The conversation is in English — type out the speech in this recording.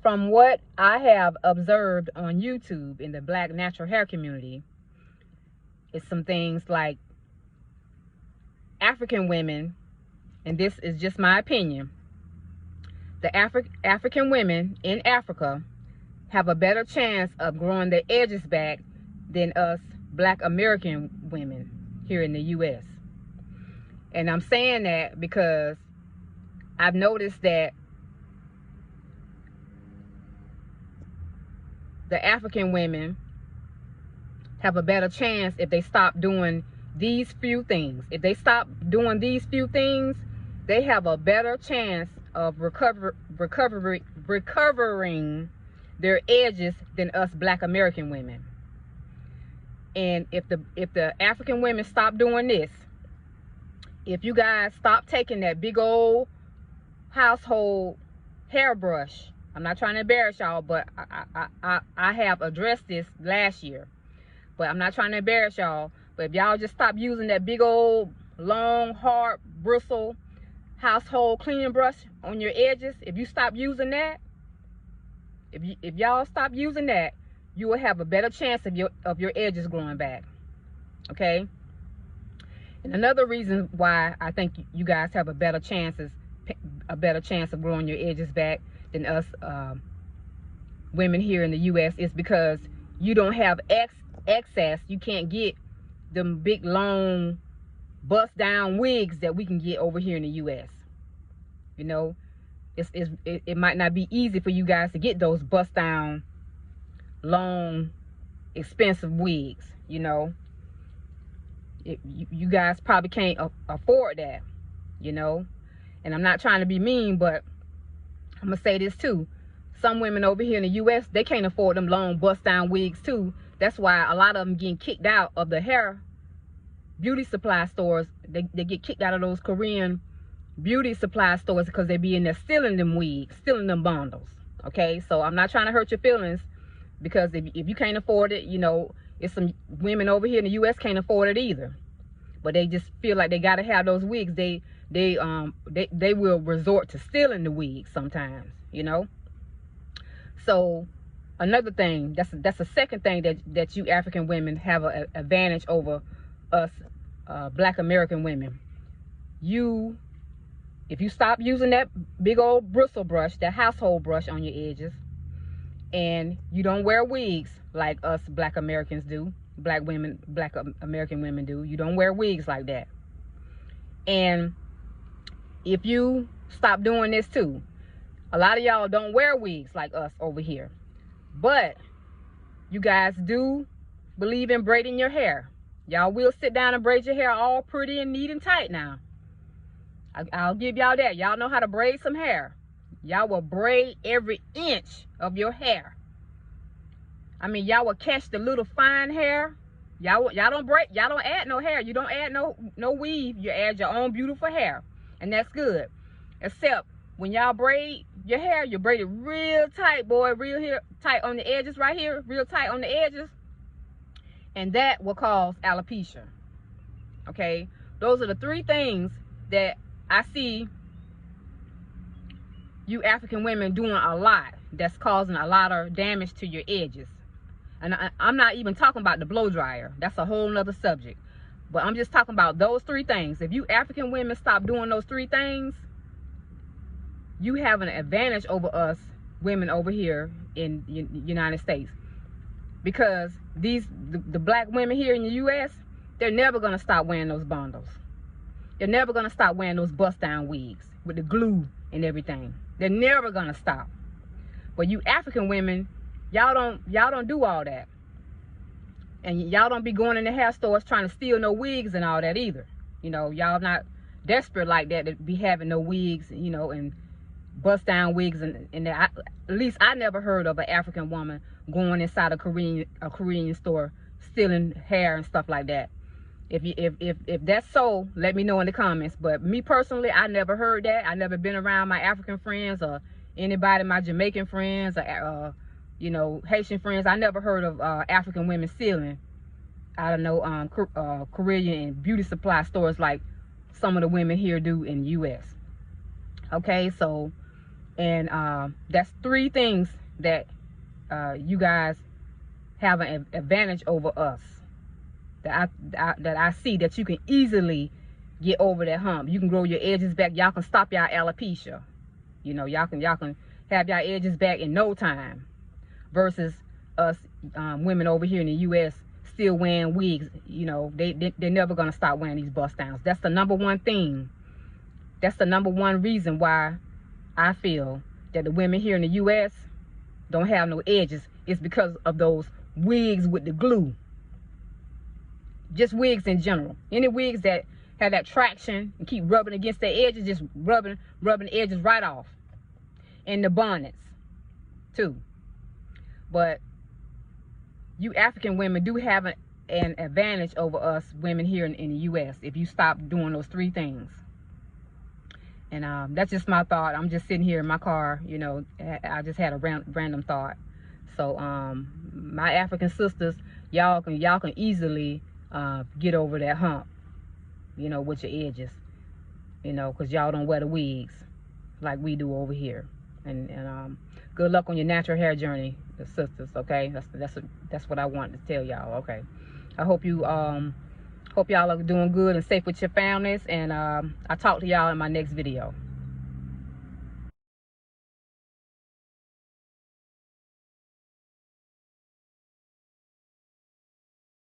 From what I have observed on YouTube in the Black natural hair community, it's some things like African women, and this is just my opinion, the African women in Africa have a better chance of growing their edges back than us Black American women here in the U.S. And I'm saying that because I've noticed that the African women have a better chance if they stop doing these few things. If they stop doing these few things, they have a better chance of recovering their edges than us Black American women. And if the African women stop doing this, if you guys stop taking that big old household hairbrush, I'm not trying to embarrass y'all, but I have addressed this last year, but I'm not trying to embarrass y'all. But if y'all just stop using that big old long hard bristle household cleaning brush on your edges, if you stop using that, if y'all stop using that, you will have a better chance of your edges growing back. Okay. And another reason why I think you guys have a better chance of growing your edges back than us women here in the U.S. is because you don't have excess. You can't get them big long bust down wigs that we can get over here in the U.S. You know, it might not be easy for you guys to get those bust down long expensive wigs. You know, you guys probably can't afford that, you know. And I'm not trying to be mean, but I'm gonna say this too. Some women over here in the U.S., they can't afford them long bust down wigs too. That's why a lot of them getting kicked out of the hair beauty supply stores. They get kicked out of those Korean beauty supply stores because they be in there stealing them wigs, stealing them bundles. Okay, so I'm not trying to hurt your feelings, because if you can't afford it, you know, it's some women over here in the U.S. can't afford it either, but they just feel like they gotta have those wigs. They will resort to stealing the wigs sometimes, you know. So another thing, that's the second thing that you African women have an advantage over us Black American women. If you stop using that big old bristle brush, that household brush on your edges, and you don't wear wigs like us Black Americans do, Black American women do, you don't wear wigs like that. And if you stop doing this too, a lot of y'all don't wear wigs like us over here, but you guys do believe in braiding your hair. Y'all will sit down and braid your hair all pretty and neat and tight now. I'll give y'all that. Y'all know how to braid some hair. Y'all will braid every inch of your hair. I mean, y'all will catch the little fine hair. Y'all don't braid, y'all don't add no hair. You don't add no weave. You add your own beautiful hair. And that's good. Except when y'all braid your hair, you braid it real tight, boy, real here tight on the edges right here, real tight on the edges. And that will cause alopecia. Okay? Those are the three things that I see you African women doing a lot, that's causing a lot of damage to your edges. And I'm not even talking about the blow dryer. That's a whole nother subject. But I'm just talking about those three things. If you African women stop doing those three things, you have an advantage over us women over here in the United States. Because the Black women here in the U.S., they're never going to stop wearing those bundles. They're never going to stop wearing those bust down wigs with the glue and everything. They're never going to stop. But you African women, y'all don't do all that. And y'all don't be going in the hair stores trying to steal no wigs and all that either. You know, y'all not desperate like that to be having no wigs, you know, and bust down wigs. And at least I never heard of an African woman going inside a Korean store stealing hair and stuff like that. If that's so, let me know in the comments. But me personally, I never heard that. I never been around my African friends or anybody, my Jamaican friends or you know, Haitian friends. I never heard of African women stealing out of no Korean and beauty supply stores like some of the women here do in the U.S. Okay, so And that's three things that you guys have an advantage over us, that I see, that you can easily get over that hump. You can grow your edges back. Y'all can stop y'all alopecia. You know, y'all can have y'all edges back in no time, versus us women over here in the U.S. still wearing wigs. You know, they're never gonna stop wearing these bust downs. That's the number one thing. That's the number one reason why I feel that the women here in the U.S. don't have no edges. It's because of those wigs with the glue. Just wigs in general. Any wigs that have that traction and keep rubbing against the edges, just rubbing the edges right off. And the bonnets too. But you African women do have an advantage over us women here in the U.S. if you stop doing those three things. And that's just my thought. I'm just sitting here in my car, you know, I just had a random thought. So my African sisters, y'all can easily get over that hump, you know, with your edges, you know, because y'all don't wear the wigs like we do over here. And good luck on your natural hair journey, the sisters. Okay, that's what I wanted to tell y'all. Okay, I hope y'all are doing good and safe with your families, and I'll talk to y'all in my next video.